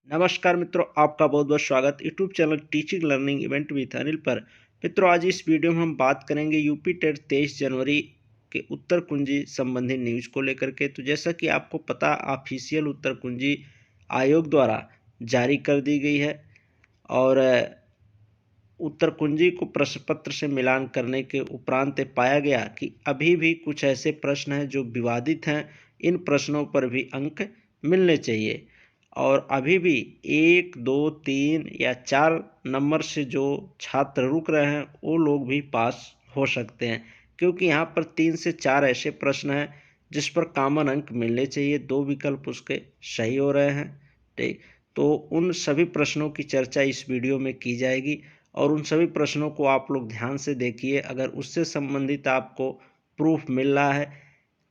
नमस्कार मित्रों, आपका बहुत बहुत स्वागत YouTube channel teaching learning event with Anil पर। मित्रों, आज इस वीडियो में हम बात करेंगे यूपी टेट 23 जनवरी के उत्तर कुंजी संबंधी न्यूज को लेकर के। तो जैसा कि आपको पता, ऑफिशियल उत्तर कुंजी आयोग द्वारा जारी कर दी गई है और उत्तर कुंजी को प्रश्न पत्र से मिलान करने के उपरांत पाया गया कि अभी भी कुछ ऐसे प्रश्न हैं जो विवादित हैं। इन प्रश्नों पर भी अंक मिलने चाहिए और अभी भी 1, 2, 3 या 4 नंबर से जो छात्र रुक रहे हैं वो लोग भी पास हो सकते हैं, क्योंकि यहाँ पर 3 से 4 ऐसे प्रश्न हैं जिस पर कॉमन अंक मिलने चाहिए। 2 विकल्प उसके सही हो रहे हैं। ठीक, तो उन सभी प्रश्नों की चर्चा इस वीडियो में की जाएगी और उन सभी प्रश्नों को आप लोग ध्यान से देखिए। अगर उससे संबंधित आपको प्रूफ मिल रहा है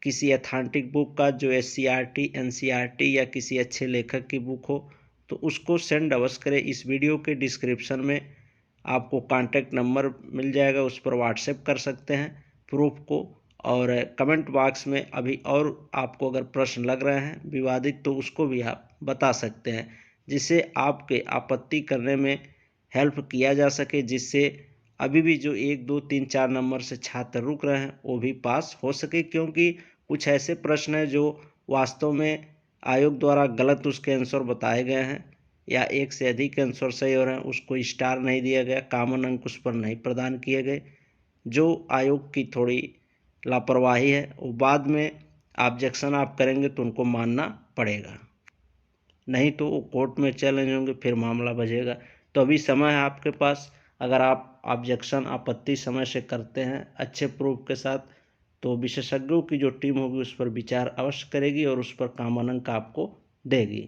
किसी अथेंटिक बुक का, जो SCERT, NCERT या किसी अच्छे लेखक की बुक हो, तो उसको सेंड अवश्य करें। इस वीडियो के डिस्क्रिप्शन में आपको कॉन्टैक्ट नंबर मिल जाएगा, उस पर व्हाट्सएप कर सकते हैं प्रूफ को। और कमेंट बॉक्स में अभी और आपको अगर प्रश्न लग रहे हैं विवादित तो उसको भी आप बता सकते हैं, जिससे आपके आपत्ति करने में हेल्प किया जा सके, जिससे अभी भी जो 1, 2, 3, 4 नंबर से छात्र रुक रहे हैं वो भी पास हो सके। क्योंकि कुछ ऐसे प्रश्न हैं जो वास्तव में आयोग द्वारा गलत उसके आंसर बताए गए हैं या एक से अधिक आंसर सही हो रहे हैं, उसको स्टार नहीं दिया गया, कॉमन अंक उस पर नहीं प्रदान किए गए। जो आयोग की थोड़ी लापरवाही है, वो बाद में ऑब्जेक्शन आप करेंगे तो उनको मानना पड़ेगा, नहीं तो वो कोर्ट में चैलेंज होंगे, फिर मामला बजेगा। तो अभी समय है आपके पास। अगर आप ऑब्जेक्शन आपत्ति समय से करते हैं अच्छे प्रूफ के साथ, तो विशेषज्ञों की जो टीम होगी उस पर विचार अवश्य करेगी और उस पर कॉमन अंक आपको देगी।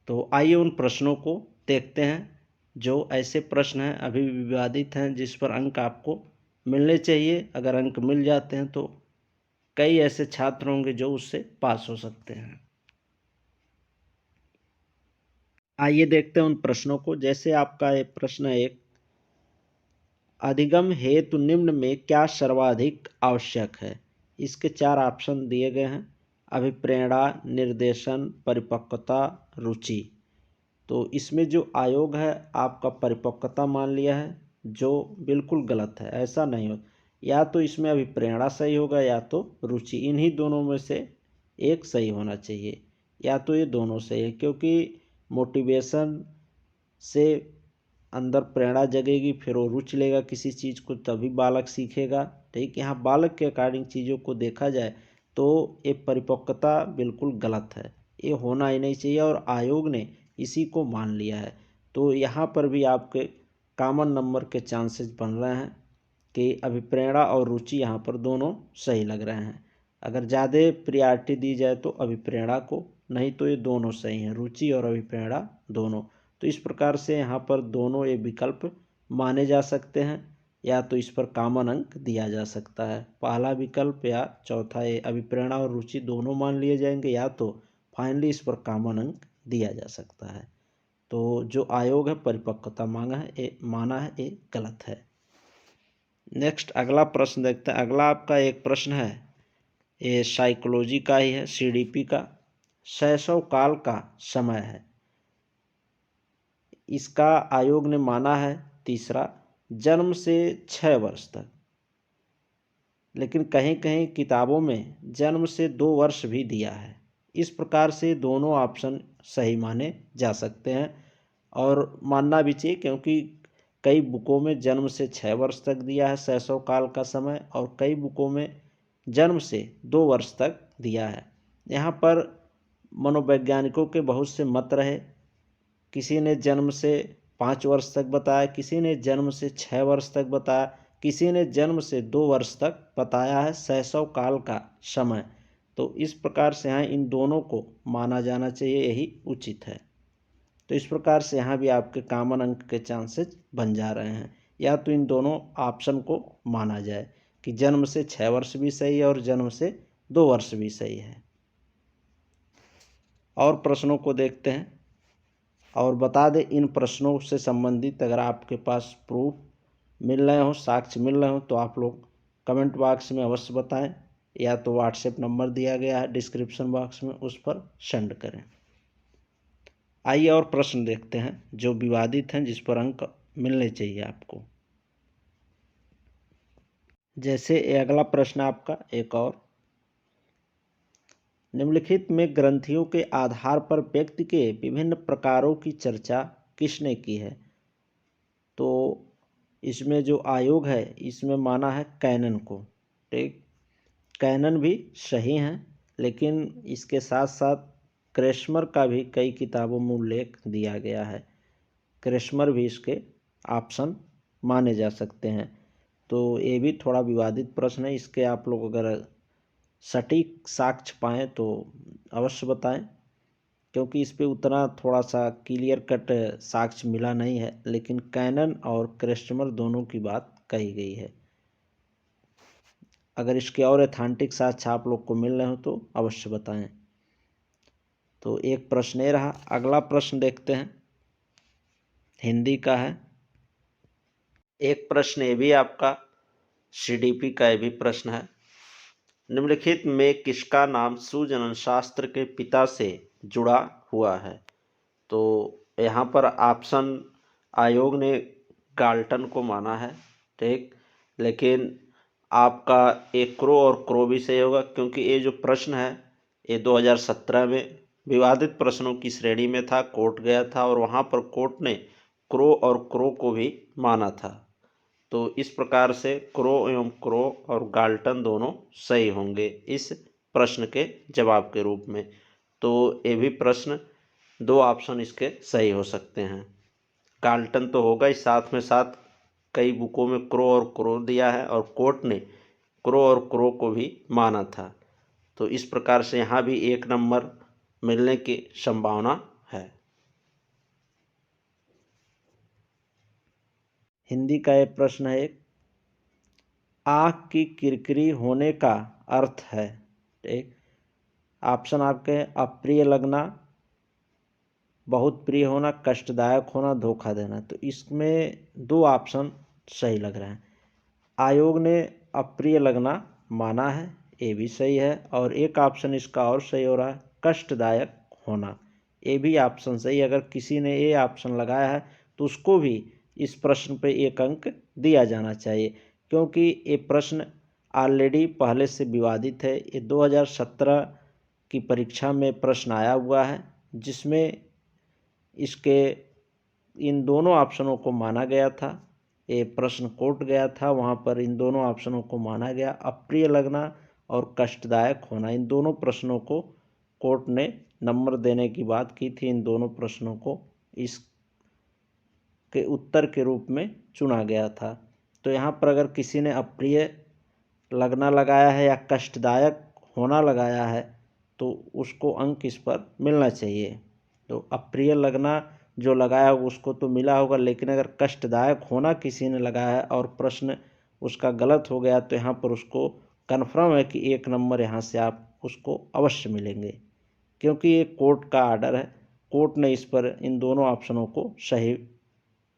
तो आइए उन प्रश्नों को देखते हैं जो ऐसे प्रश्न हैं अभी भी विवादित हैं, जिस पर अंक आपको मिलने चाहिए। अगर अंक मिल जाते हैं तो कई ऐसे छात्र होंगे जो उससे पास हो सकते हैं। आइए देखते हैं उन प्रश्नों को। जैसे आपका एक प्रश्न है, एक अधिगम हेतु निम्न में क्या सर्वाधिक आवश्यक है। इसके 4 ऑप्शन दिए गए हैं: अभिप्रेरणा, निर्देशन, परिपक्वता, रुचि। तो इसमें जो आयोग है आपका परिपक्वता मान लिया है, जो बिल्कुल गलत है। ऐसा नहीं हो, या तो इसमें अभिप्रेरणा सही होगा या तो रुचि। इन्हीं दोनों में से एक सही होना चाहिए, या तो ये दोनों सही है, क्योंकि मोटिवेशन से अंदर प्रेरणा जगेगी, फिर वो रुचि लेगा किसी चीज़ को, तभी बालक सीखेगा। ठीक, यहाँ बालक के अकॉर्डिंग चीज़ों को देखा जाए तो ये परिपक्वता बिल्कुल गलत है, ये होना ही नहीं चाहिए और आयोग ने इसी को मान लिया है। तो यहाँ पर भी आपके कॉमन नंबर के चांसेस बन रहे हैं कि अभिप्रेरणा और रुचि यहाँ पर दोनों सही लग रहे हैं। अगर ज़्यादा प्रियॉरिटी दी जाए तो अभिप्रेरणा को, नहीं तो ये दोनों सही हैं, रुचि और अभिप्रेरणा दोनों। तो इस प्रकार से यहाँ पर दोनों ये विकल्प माने जा सकते हैं, या तो इस पर कॉमन अंक दिया जा सकता है। पहला विकल्प या चौथा, ये अभिप्रेरणा और रुचि दोनों मान लिए जाएंगे, या तो फाइनली इस पर कॉमन अंक दिया जा सकता है। तो जो आयोग है परिपक्वता माना है, ये गलत है। नेक्स्ट अगला प्रश्न देखते हैं। अगला आपका एक प्रश्न है, ये साइकोलॉजी का ही है, CDP का। शैशव काल का समय है, इसका आयोग ने माना है तीसरा, जन्म से 6 वर्ष तक। लेकिन कहीं कहीं किताबों में जन्म से 2 वर्ष भी दिया है। इस प्रकार से दोनों ऑप्शन सही माने जा सकते हैं और मानना भी चाहिए, क्योंकि कई बुकों में जन्म से 6 वर्ष तक दिया है शैशव काल का समय, और कई बुकों में जन्म से 2 वर्ष तक दिया है। यहाँ पर मनोवैज्ञानिकों के बहुत से मत रहे। किसी ने जन्म से 5 वर्ष तक बताया, किसी ने जन्म से 6 वर्ष तक बताया, किसी ने जन्म से 2 वर्ष तक बताया है शैशव काल का समय। तो इस प्रकार से यहाँ इन दोनों को माना जाना चाहिए, यही उचित है। तो इस प्रकार से यहाँ भी आपके कॉमन अंक के चांसेस बन जा रहे हैं, या तो इन दोनों ऑप्शन को माना जाए कि जन्म से 6 वर्ष भी सही है और जन्म से 2 वर्ष भी सही है। और प्रश्नों को देखते हैं और बता दें, इन प्रश्नों से संबंधित अगर आपके पास प्रूफ मिल रहे हो, साक्ष्य मिल रहे हो, तो आप लोग कमेंट बॉक्स में अवश्य बताएं, या तो व्हाट्सएप नंबर दिया गया है डिस्क्रिप्शन बॉक्स में, उस पर सेंड करें। आइए और प्रश्न देखते हैं जो विवादित हैं, जिस पर अंक मिलने चाहिए आपको। जैसे ये अगला प्रश्न आपका एक और, निम्नलिखित में ग्रंथियों के आधार पर व्यक्ति के विभिन्न प्रकारों की चर्चा किसने की है? तो इसमें जो आयोग है इसमें माना है कैनन को। ठीक, कैनन भी सही हैं, लेकिन इसके साथ साथ क्रेस्मर का भी कई किताबों में उल्लेख दिया गया है। क्रेस्मर भी इसके ऑप्शन माने जा सकते हैं। तो ये भी थोड़ा विवादित प्रश्न है, इसके आप लोग अगर सटीक साक्ष्य पाएँ तो अवश्य बताएं, क्योंकि इस पे उतना थोड़ा सा क्लियर कट साक्ष्य मिला नहीं है, लेकिन कैनन और क्रेस्मर दोनों की बात कही गई है। अगर इसके और एथेंटिक साक्ष्य आप लोग को मिल रहे हो तो अवश्य बताएं। तो एक प्रश्न ये रहा। अगला प्रश्न देखते हैं, हिंदी का है। एक प्रश्न ये भी आपका सीडीपी का ये भी प्रश्न है। निम्नलिखित में किसका नाम सुजनन शास्त्र के पिता से जुड़ा हुआ है? तो यहाँ पर ऑप्शन आयोग ने गाल्टन को माना है। ठीक, लेकिन आपका एक क्रो और क्रो भी सही होगा, क्योंकि ये जो प्रश्न है ये 2017 में विवादित प्रश्नों की श्रेणी में था, कोर्ट गया था और वहाँ पर कोर्ट ने क्रो और क्रो को भी माना था। तो इस प्रकार से क्रो एवं क्रो और गाल्टन दोनों सही होंगे इस प्रश्न के जवाब के रूप में। तो ये भी प्रश्न दो ऑप्शन इसके सही हो सकते हैं। गाल्टन तो होगा ही, साथ में साथ कई बुकों में क्रो और क्रो दिया है और कोर्ट ने क्रो और क्रो को भी माना था। तो इस प्रकार से यहाँ भी 1 नंबर मिलने की संभावना है। हिंदी का एक प्रश्न है, आँख की किरकिरी होने का अर्थ है। ठीक, ऑप्शन आपके अप्रिय लगना, बहुत प्रिय होना, कष्टदायक होना, धोखा देना। तो इसमें दो ऑप्शन सही लग रहे हैं। आयोग ने अप्रिय लगना माना है, ये भी सही है, और एक ऑप्शन इसका और सही हो रहा है, कष्टदायक होना, ये भी ऑप्शन सही। अगर किसी ने ये ऑप्शन लगाया है तो उसको भी इस प्रश्न पे 1 अंक दिया जाना चाहिए, क्योंकि ये प्रश्न ऑलरेडी पहले से विवादित है। ये 2017 की परीक्षा में प्रश्न आया हुआ है, जिसमें इसके इन दोनों ऑप्शनों को माना गया था। ये प्रश्न कोर्ट गया था, वहाँ पर इन दोनों ऑप्शनों को माना गया। अप्रिय लगना और कष्टदायक होना, इन दोनों प्रश्नों को कोर्ट ने नंबर देने की बात की थी। इन दोनों प्रश्नों को इस के उत्तर के रूप में चुना गया था। तो यहाँ पर अगर किसी ने अप्रिय लगना लगाया है या कष्टदायक होना लगाया है तो उसको अंक इस पर मिलना चाहिए। तो अप्रिय लगना जो लगाया उसको तो मिला होगा, लेकिन अगर कष्टदायक होना किसी ने लगाया है और प्रश्न उसका गलत हो गया तो यहाँ पर उसको कन्फर्म है कि 1 नंबर यहाँ से आप उसको अवश्य मिलेंगे, क्योंकि ये कोर्ट का आर्डर है। कोर्ट ने इस पर इन दोनों ऑप्शनों को सही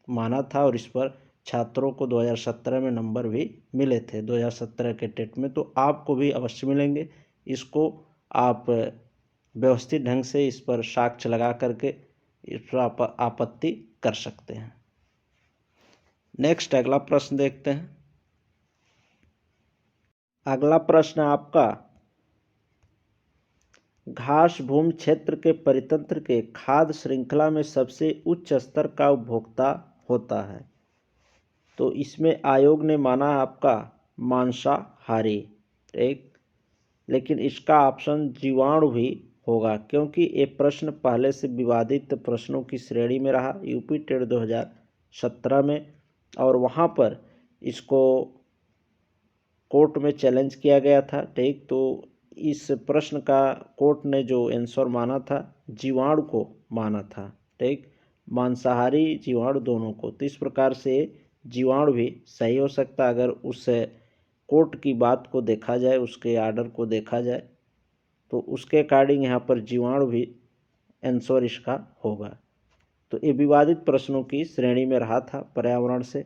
माना था और इस पर छात्रों को 2017 में नंबर भी मिले थे, 2017 के टेट में। तो आपको भी अवश्य मिलेंगे। इसको आप व्यवस्थित ढंग से इस पर साक्ष्य लगा करके इस पर आपत्ति कर सकते हैं। नेक्स्ट अगला प्रश्न देखते हैं। अगला प्रश्न आपका, घास भूमि क्षेत्र के परितंत्र के खाद्य श्रृंखला में सबसे उच्च स्तर का उपभोक्ता होता है। तो इसमें आयोग ने माना आपका मांसाहारी। एक, लेकिन इसका ऑप्शन जीवाणु भी होगा, क्योंकि ये प्रश्न पहले से विवादित प्रश्नों की श्रेणी में रहा यूपी टेट 2017 में, और वहाँ पर इसको कोर्ट में चैलेंज किया गया था। ठीक, तो इस प्रश्न का कोर्ट ने जो आंसर माना था जीवाणु को माना था। ठीक, मांसाहारी जीवाणु दोनों को। तो इस प्रकार से जीवाणु भी सही हो सकता है। अगर उस कोर्ट की बात को देखा जाए, उसके आर्डर को देखा जाए, तो उसके अकॉर्डिंग यहाँ पर जीवाणु भी आंसर इसका होगा। तो ये विवादित प्रश्नों की श्रेणी में रहा था पर्यावरण से,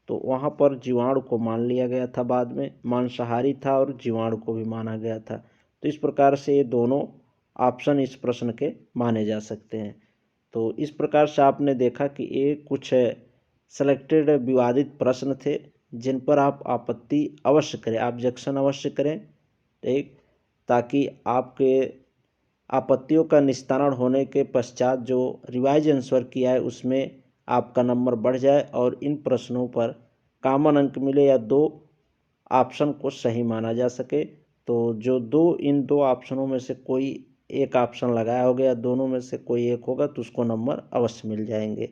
तो वहाँ पर जीवाणु को मान लिया गया था। बाद में मांसाहारी था और जीवाणु को भी माना गया था। तो इस प्रकार से ये दोनों ऑप्शन इस प्रश्न के माने जा सकते हैं। तो इस प्रकार से आपने देखा कि ये कुछ सेलेक्टेड विवादित प्रश्न थे जिन पर आप आपत्ति अवश्य करें, ऑब्जेक्शन अवश्य करें, ठीक, ताकि आपके आपत्तियों का निस्तारण होने के पश्चात जो रिवाइज आंसर किया है उसमें आपका नंबर बढ़ जाए और इन प्रश्नों पर कॉमन अंक मिले या 2 ऑप्शन को सही माना जा सके। तो जो इन दो ऑप्शनों में से कोई एक ऑप्शन लगाया हो गया, दोनों में से कोई एक होगा तो उसको नंबर अवश्य मिल जाएंगे।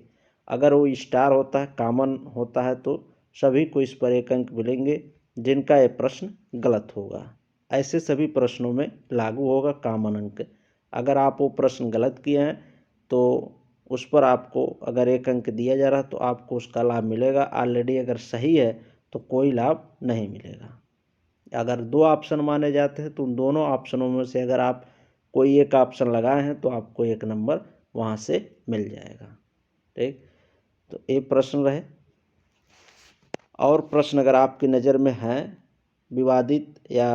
अगर वो स्टार होता है, कॉमन होता है, तो सभी को इस पर 1 अंक मिलेंगे जिनका ये प्रश्न गलत होगा। ऐसे सभी प्रश्नों में लागू होगा कॉमन अंक। अगर आप वो प्रश्न गलत किए हैं तो उस पर आपको अगर 1 अंक दिया जा रहा है तो आपको उसका लाभ मिलेगा। ऑलरेडी अगर सही है तो कोई लाभ नहीं मिलेगा। अगर 2 ऑप्शन माने जाते हैं तो उन दोनों ऑप्शनों में से अगर आप कोई एक ऑप्शन लगाए हैं तो आपको 1 नंबर वहाँ से मिल जाएगा, ठीक। तो ये प्रश्न रहे। और प्रश्न अगर आपकी नज़र में हैं विवादित या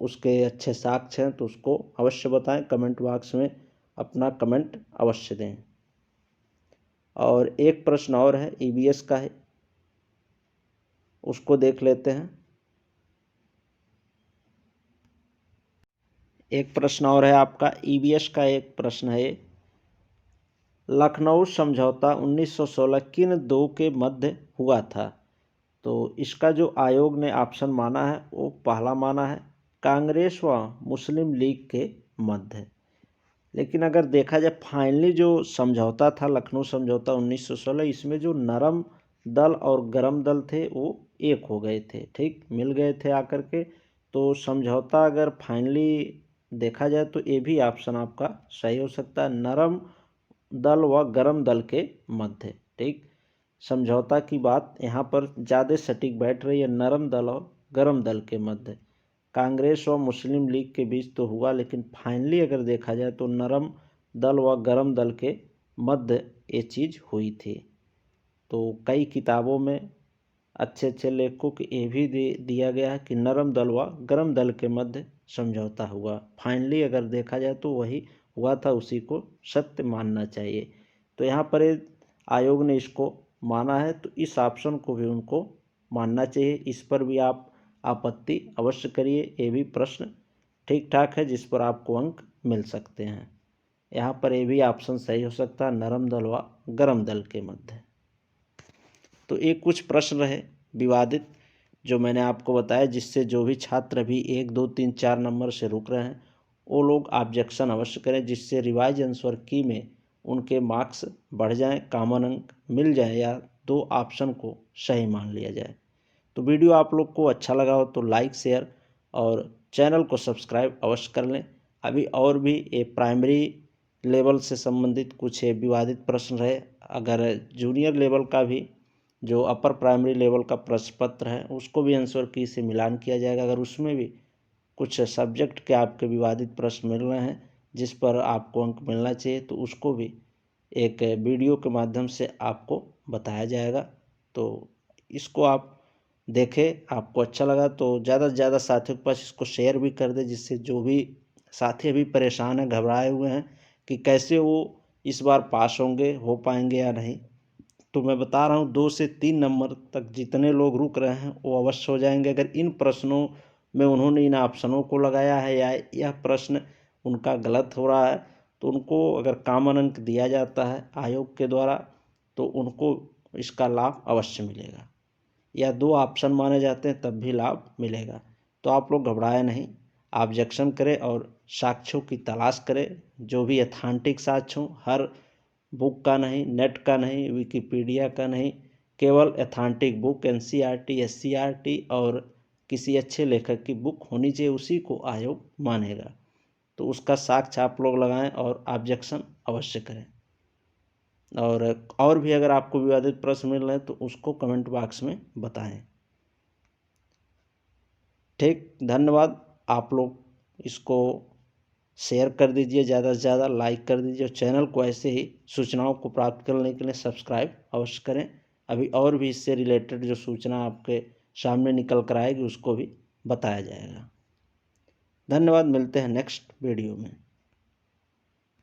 उसके अच्छे साक्ष्य हैं तो उसको अवश्य बताएं, कमेंट बॉक्स में अपना कमेंट अवश्य दें। और एक प्रश्न और है, ईवीएस का है, उसको देख लेते हैं। एक प्रश्न और है आपका, ईवीएस का एक प्रश्न है, लखनऊ समझौता 1916 किन दो के मध्य हुआ था? तो इसका जो आयोग ने ऑप्शन माना है वो पहला माना है कांग्रेस व मुस्लिम लीग के मध्य। लेकिन अगर देखा जाए फाइनली जो समझौता था लखनऊ समझौता 1916, इसमें जो नरम दल और गरम दल थे वो एक हो गए थे, ठीक, मिल गए थे आकर के। तो समझौता अगर फाइनली देखा जाए तो ये भी ऑप्शन आपका सही हो सकता है, नरम दल व गरम दल के मध्य, ठीक। समझौता की बात यहाँ पर ज़्यादा सटीक बैठ रही है, नरम दल और गरम दल के मध्य। कांग्रेस और मुस्लिम लीग के बीच तो हुआ, लेकिन फाइनली अगर देखा जाए तो नरम दल व गरम दल के मध्य ये चीज़ हुई थी। तो कई किताबों में अच्छे अच्छे लेखकों को ये भी दिया गया है कि नरम दल व गरम दल के मध्य समझौता हुआ। फाइनली अगर देखा जाए तो वही हुआ था, उसी को सत्य मानना चाहिए। तो यहाँ पर आयोग ने इसको माना है तो इस ऑप्शन को भी उनको मानना चाहिए। इस पर भी आप आपत्ति अवश्य करिए, ये भी प्रश्न ठीक ठाक है जिस पर आपको अंक मिल सकते हैं। यहाँ पर ये भी ऑप्शन सही हो सकता है, नरम दल व गरम दल के मध्य। तो ये कुछ प्रश्न रहे विवादित जो मैंने आपको बताया, जिससे जो भी छात्र अभी 1, 2, 3, 4 नंबर से रुक रहे हैं वो लोग ऑब्जेक्शन अवश्य करें, जिससे रिवाइज आंसर की में उनके मार्क्स बढ़ जाएं, कॉमन अंक मिल जाए या 2 ऑप्शन को सही मान लिया जाए। तो वीडियो आप लोग को अच्छा लगा हो तो लाइक, शेयर और चैनल को सब्सक्राइब अवश्य कर लें। अभी और भी ये प्राइमरी लेवल से संबंधित कुछ विवादित प्रश्न रहे, अगर जूनियर लेवल का भी जो अपर प्राइमरी लेवल का प्रश्न पत्र है उसको भी आंसर की से मिलान किया जाएगा। अगर उसमें भी कुछ सब्जेक्ट के आपके विवादित प्रश्न मिल रहे हैं जिस पर आपको अंक मिलना चाहिए तो उसको भी एक वीडियो के माध्यम से आपको बताया जाएगा। तो इसको आप देखें, आपको अच्छा लगा तो ज़्यादा से ज़्यादा साथियों के पास इसको शेयर भी कर दें, जिससे जो भी साथी अभी परेशान हैं, घबराए हुए हैं कि कैसे वो इस बार पास होंगे, हो पाएंगे या नहीं। तो मैं बता रहा हूँ 2 से 3 नंबर तक जितने लोग रुक रहे हैं वो अवश्य हो जाएंगे। अगर इन प्रश्नों में उन्होंने इन ऑप्शनों को लगाया है या यह प्रश्न उनका गलत हो रहा है तो उनको अगर कॉमन अंक दिया जाता है आयोग के द्वारा तो उनको इसका लाभ अवश्य मिलेगा, या 2 ऑप्शन माने जाते हैं तब भी लाभ मिलेगा। तो आप लोग घबराए नहीं, ऑब्जेक्शन करें और साक्ष्यों की तलाश करें, जो भी अथेंटिक साक्ष्य हों, हर बुक का नहीं, नेट का नहीं, विकिपीडिया का नहीं, केवल अथेंटिक बुक एनसीईआरटी, एससीईआरटी और किसी अच्छे लेखक की बुक होनी चाहिए, उसी को आयोग मानेगा। तो उसका साक्ष्य आप लोग लगाएं और ऑब्जेक्शन अवश्य करें। और भी अगर आपको विवादित प्रश्न मिल रहे हैं तो उसको कमेंट बॉक्स में बताएं। ठीक, धन्यवाद। आप लोग इसको शेयर कर दीजिए, ज़्यादा से ज़्यादा लाइक कर दीजिए, चैनल को ऐसे ही सूचनाओं को प्राप्त करने के लिए सब्सक्राइब अवश्य करें। अभी और भी इससे रिलेटेड जो सूचना आपके सामने निकल कर आएगी उसको भी बताया जाएगा। धन्यवाद, मिलते हैं नेक्स्ट वीडियो में।